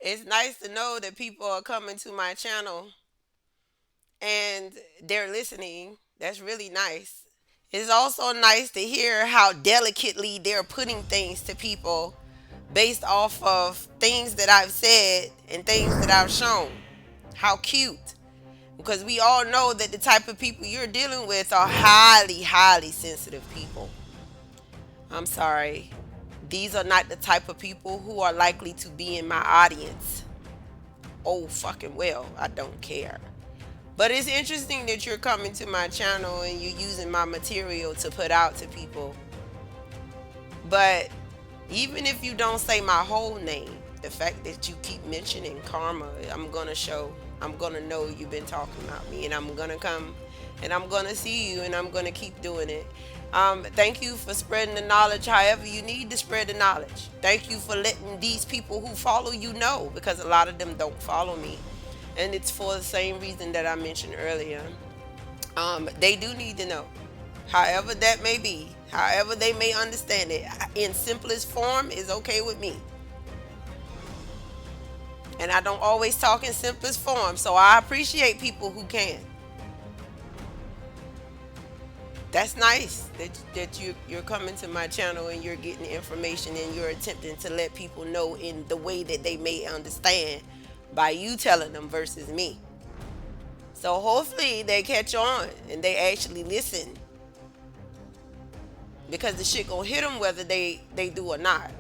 It's nice to know that people are coming to my channel and they're listening. That's really nice. It's also nice to hear how delicately they're putting things to people based off of things that I've said and things that I've shown. How cute. Because we all know that the type of people you're dealing with are highly, highly sensitive people. I'm sorry. These are not the type of people who are likely to be in my audience. Oh, fucking well. I don't care. But it's interesting that you're coming to my channel and you're using my material to put out to people. But even if you don't say my whole name, the fact that you keep mentioning karma, I'm gonna know you've been talking about me, and I'm gonna come and I'm gonna see you, and I'm gonna keep doing it. Thank you for spreading the knowledge however you need to spread the knowledge. Thank you for letting these people who follow you know, because a lot of them don't follow me. And it's for the same reason that I mentioned earlier. They do need to know. However that may be, however they may understand it, in simplest form is okay with me. And I don't always talk in simplest form, so I appreciate people who can. That's nice that you're coming to my channel and you're getting information and you're attempting to let people know in the way that they may understand by you telling them versus me. So hopefully they catch on and they actually listen, because the shit gonna hit them whether they do or not.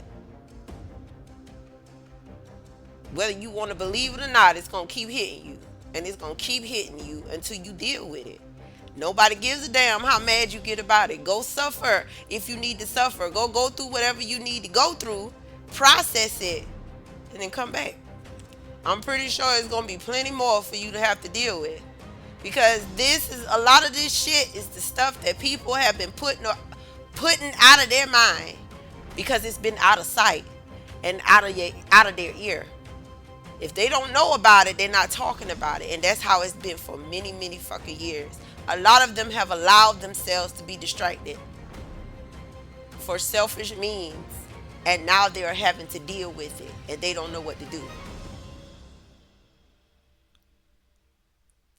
Whether you want to believe it or not, it's gonna keep hitting you, and it's gonna keep hitting you until you deal with it. Nobody gives a damn how mad you get about it. Go suffer if you need to suffer. Go through whatever you need to go through, process it, and then come back. I'm pretty sure it's gonna be plenty more for you to have to deal with, because this is a lot of this shit is the stuff that people have been putting out of their mind because it's been out of sight and out of their ear. If they don't know about it, they're not talking about it. And that's how it's been for many, many fucking years. A lot of them have allowed themselves to be distracted for selfish means. And now they're having to deal with it. And they don't know what to do.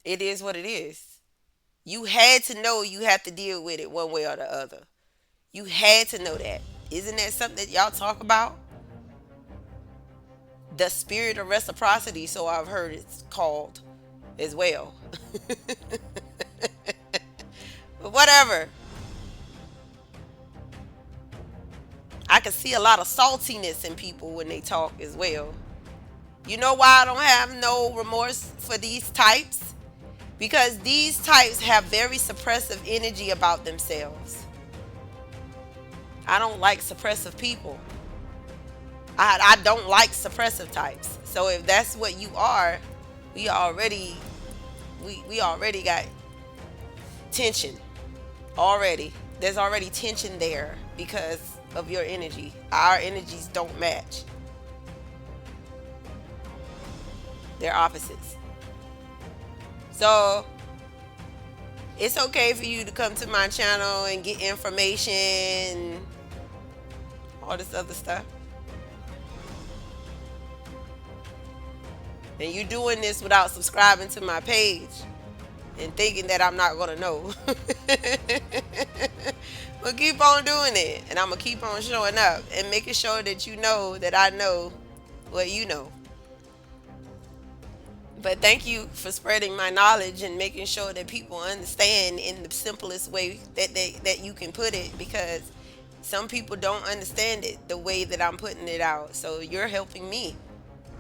It is what it is. You had to know you have to deal with it one way or the other. You had to know that. Isn't that something that y'all talk about? The spirit of reciprocity, so I've heard it's called as well. But whatever. I can see a lot of saltiness in people when they talk as well. You know why I don't have no remorse for these types? Because these types have very suppressive energy about themselves. I don't like suppressive people. I don't like suppressive types. So if that's what you are, we already got tension already. There's already tension there because of your energy. Our energies don't match. They're opposites. So it's okay for you to come to my channel and get information, all this other stuff. And you're doing this without subscribing to my page and thinking that I'm not gonna know. But keep on doing it, and I'm gonna keep on showing up and making sure that you know that I know what you know. But thank you for spreading my knowledge and making sure that people understand in the simplest way that you can put it, because some people don't understand it the way that I'm putting it out. So you're helping me.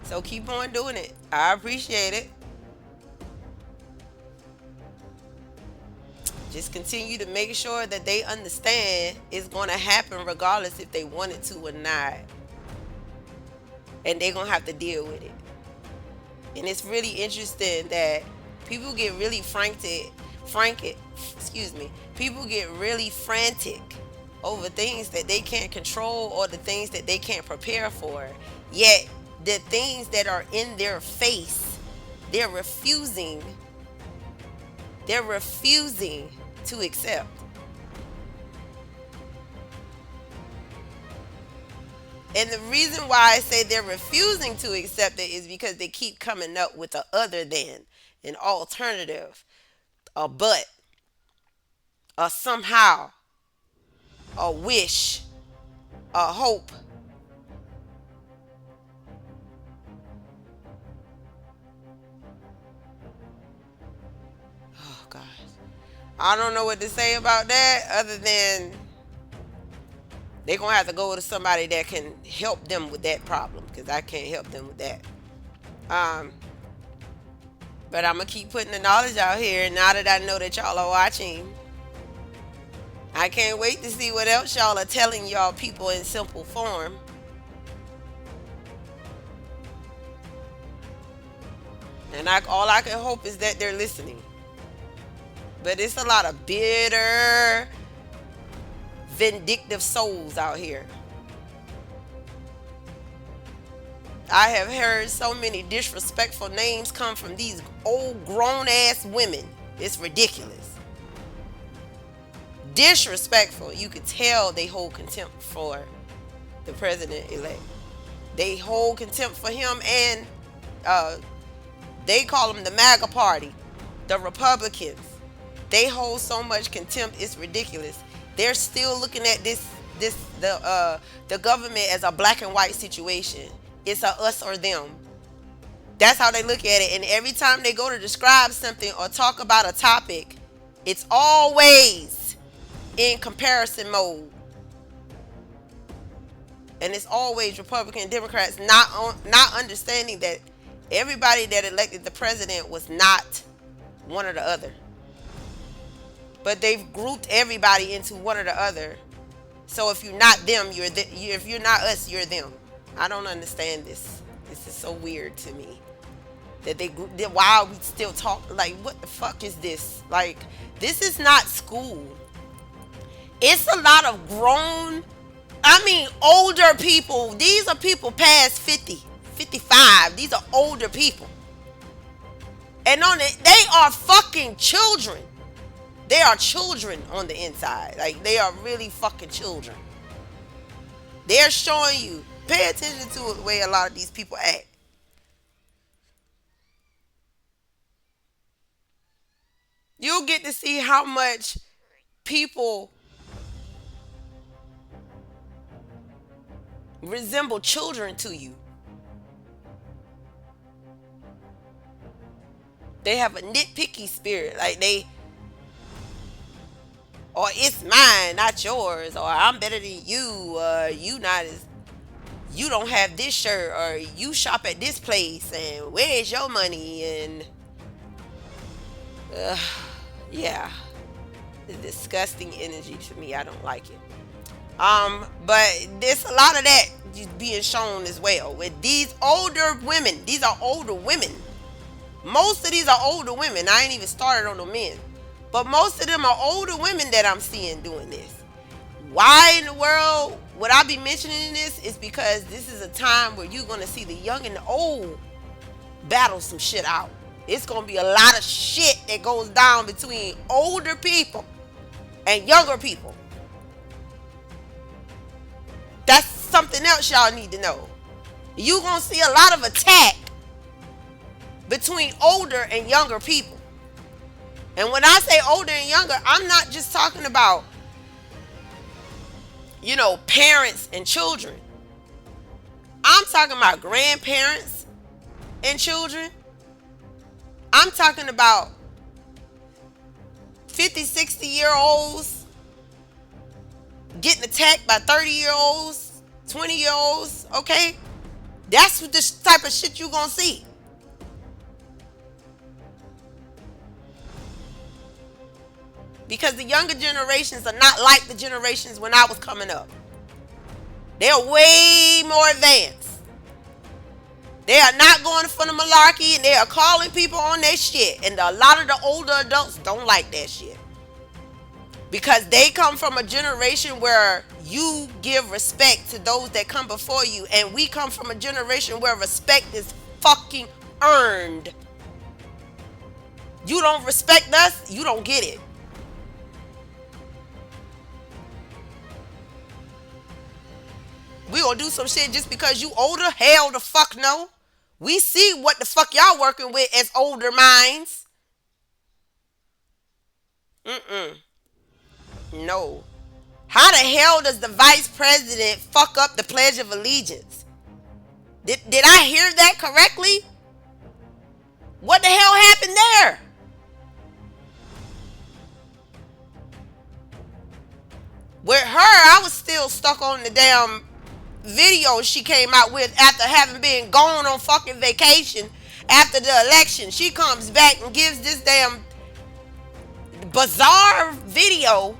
So keep on doing it. I appreciate it. Just continue to make sure that they understand it's going to happen regardless if they want it to or not. And they're going to have to deal with it. And it's really interesting that people get really people get really frantic over things that they can't control or the things that they can't prepare for. Yet the things that are in their face, they're refusing to accept. And the reason why I say they're refusing to accept it is because they keep coming up with a other than, an alternative, a but, a somehow, a wish, a hope. Oh gosh. I don't know what to say about that other than they're gonna have to go to somebody that can help them with that problem because I can't help them with that. Um, but I'm gonna keep putting the knowledge out here. Now that I know that y'all are watching, I can't wait to see what else y'all are telling y'all people in simple form. And all I can hope is that they're listening. But it's a lot of bitter, vindictive souls out here. I have heard so many disrespectful names come from these old grown ass women. It's ridiculous. Disrespectful. You could tell they hold contempt for the president elect. They hold contempt for him, and uh, they call them the MAGA party, the Republicans. They hold so much contempt, it's ridiculous. They're still looking at the government as a black and white situation. It's a us or them. That's how they look at it. And every time they go to describe something or talk about a topic, it's always in comparison mode. And it's always Republican and Democrats not understanding that everybody that elected the president was not one or the other. But they've grouped everybody into one or the other. So if you're not them, if you're not us, you're them. I don't understand this. This is so weird to me. Why are we still talking? Like, what the fuck is this? Like, this is not school. It's a lot of grown, older people. These are people past 50, 55. These are older people. And they are fucking children. They are children on the inside. Like, they are really fucking children. They're showing you. Pay attention to the way a lot of these people act. You'll get to see how much people resemble children to you. They have a nitpicky spirit. Or it's mine, not yours, or I'm better than you, or you don't have this shirt, or you shop at this place, and where's your money? And yeah, the disgusting energy to me. I don't like it. But there's a lot of that being shown as well with these older women. These are older women. Most of these are older women. I ain't even started on the men. But most of them are older women that I'm seeing doing this. Why in the world would I be mentioning this? Is because this is a time where you're going to see the young and the old battle some shit out. It's going to be a lot of shit that goes down between older people and younger people. That's something else y'all need to know. You're going to see a lot of attack between older and younger people. And when I say older and younger, I'm not just talking about, parents and children. I'm talking about grandparents and children. I'm talking about 50, 60-year-olds getting attacked by 30-year-olds, 20-year-olds, okay? That's what this type of shit you're going to see. Because the younger generations are not like the generations when I was coming up. They're way more advanced. They are not going for the malarkey, and they are calling people on their shit. And a lot of the older adults don't like that shit. Because they come from a generation where you give respect to those that come before you. And we come from a generation where respect is fucking earned. You don't respect us, you don't get it. We gonna do some shit just because you older? Hell the fuck no. We see what the fuck y'all working with as older minds. Mm-mm. No. How the hell does the vice president fuck up the Pledge of Allegiance? Did I hear that correctly? What the hell happened there? With her, I was still stuck on the damn video she came out with after having been gone on fucking vacation after the election. She comes back and gives this damn bizarre video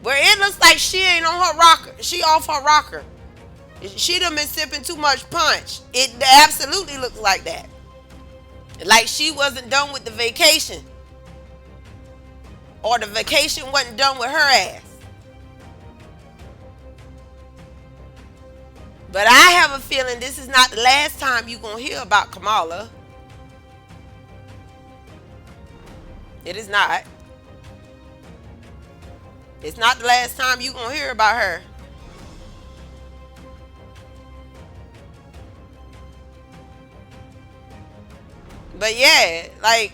where it looks like she ain't on her rocker. She off her rocker. She done been sipping too much punch. It absolutely looks like that. Like she wasn't done with the vacation. Or the vacation wasn't done with her ass. But I have a feeling this is not the last time you're going to hear about Kamala. It is not. It's not the last time you're going to hear about her. But yeah, like,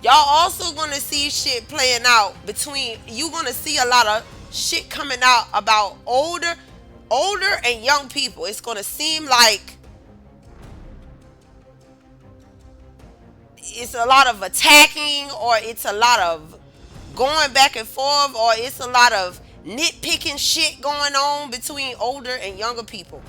y'all also going to see shit playing out between, you going to see a lot of shit coming out about older and young people. It's going to seem like it's a lot of attacking, or it's a lot of going back and forth, or it's a lot of nitpicking shit going on between older and younger people.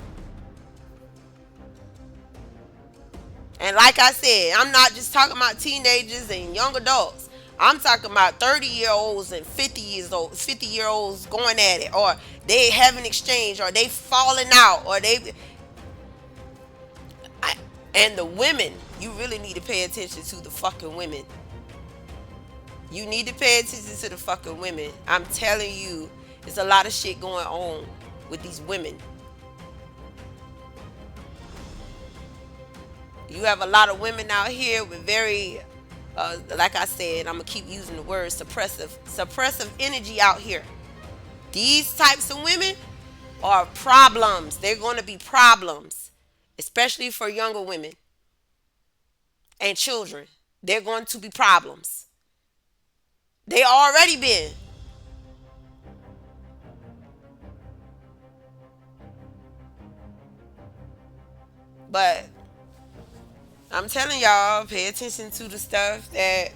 And like I said, I'm not just talking about teenagers and young adults. I'm talking about 30-year-olds and 50-year-olds going at it, or they having exchange, or they falling out, or and the women, you really need to pay attention to the fucking women. You need to pay attention to the fucking women. I'm telling you, there's a lot of shit going on with these women. You have a lot of women out here with very, like I said, I'm going to keep using the word suppressive energy out here. These types of women are problems. They're going to be problems, especially for younger women and children. They're going to be problems. They already been. But I'm telling y'all, pay attention to the stuff that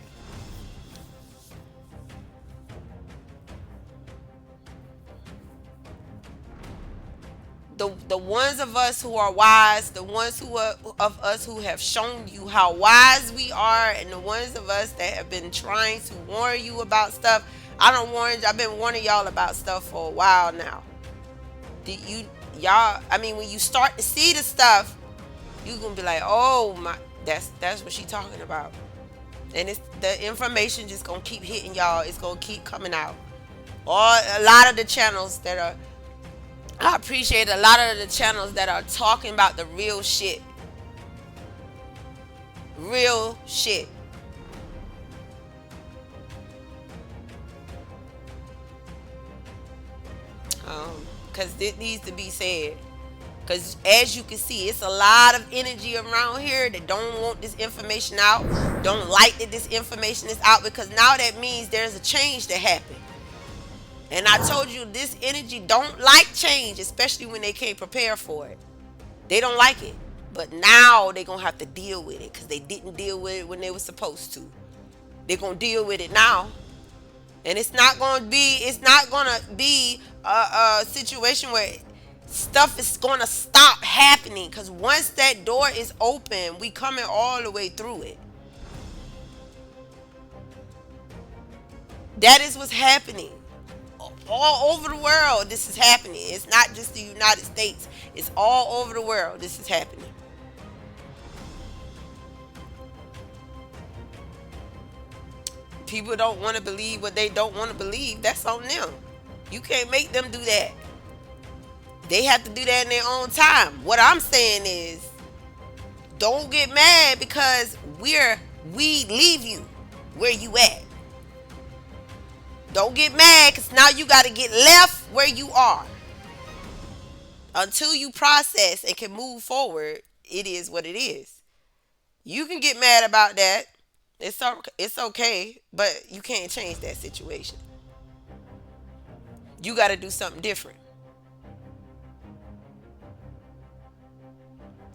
the ones of us who are wise, the ones who are of us who have shown you how wise we are, and the ones of us that have been trying to warn you about stuff. I've been warning y'all about stuff for a while now. When you start to see the stuff, you gonna be like, oh my, that's what she talking about. And it's the information just gonna keep hitting y'all. It's gonna keep coming out. Or a lot of the channels that are, I appreciate a lot of the channels that are talking about the real shit. Real shit. Because it needs to be said. Because as you can see, it's a lot of energy around here that don't want this information out. Don't like that this information is out, because now that means there's a change that happened. And I told you, this energy don't like change, especially when they can't prepare for it. They don't like it. But now they're going to have to deal with it, because they didn't deal with it when they were supposed to. They're going to deal with it now. And it's not going to be a situation where stuff is going to stop happening, because once that door is open, we coming all the way through it. That is what's happening. All over the world, this is happening. It's not just the United States. It's all over the world. This is happening. People don't want to believe what they don't want to believe. That's on them. You can't make them do that. They have to do that in their own time. What I'm saying is, don't get mad because we leave you where you at. Don't get mad because now you got to get left where you are. Until you process and can move forward, it is what it is. You can get mad about that. It's okay, but you can't change that situation. You got to do something different.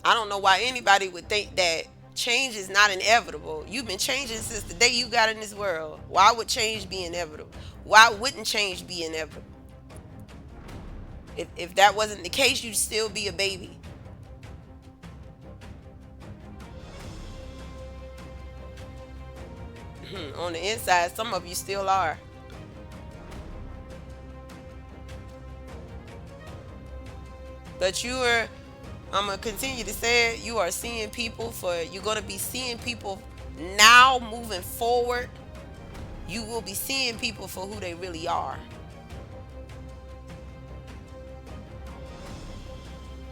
I don't know why anybody would think that change is not inevitable. You've been changing since the day you got in this world. Why would change be inevitable? Why wouldn't change be inevitable? If that wasn't the case, you'd still be a baby. On the inside, some of you still are. But you are, I'm going to continue to say it, you are seeing people for, you're going to be seeing people now moving forward. You will be seeing people for who they really are.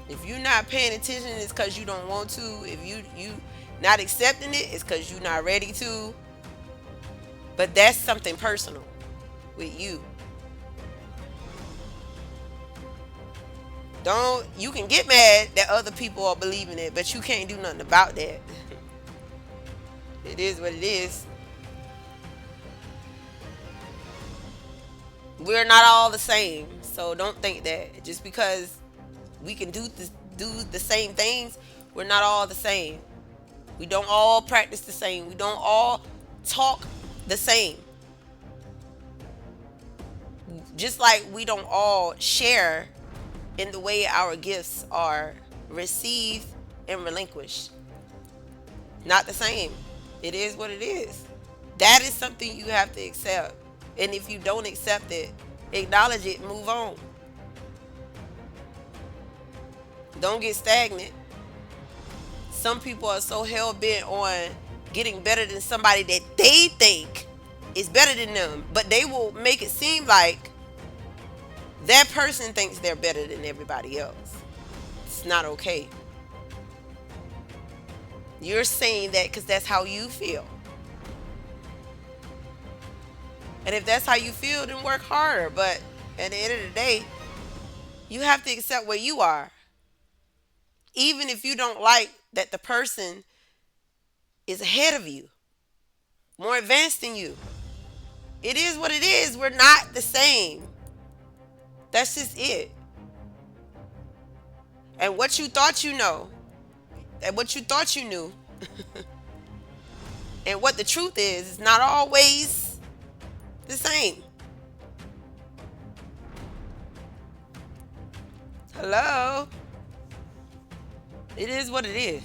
If you're not paying attention, it's because you don't want to. If you not accepting it, it's because you're not ready to. But that's something personal with you. Don't, you can get mad that other people are believing it, but you can't do nothing about that. It is what it is. We're not all the same, so don't think that just because we can do the same things, we're not all the same. We don't all practice the same. We don't all talk the same. Just like we don't all share in the way our gifts are received and relinquished. Not the same. It is what it is. That is something you have to accept. And if you don't accept it, acknowledge it, move on. Don't get stagnant. Some people are so hell-bent on getting better than somebody that they think is better than them, but they will make it seem like that person thinks they're better than everybody else. It's not okay. You're saying that because that's how you feel. And if that's how you feel, then work harder. But at the end of the day, you have to accept where you are. Even if you don't like that the person is ahead of you, more advanced than you. It is what it is. We're not the same. That's just it. And what you thought you know, and what you thought you knew, and what the truth is not always the same. Hello? It is what it is.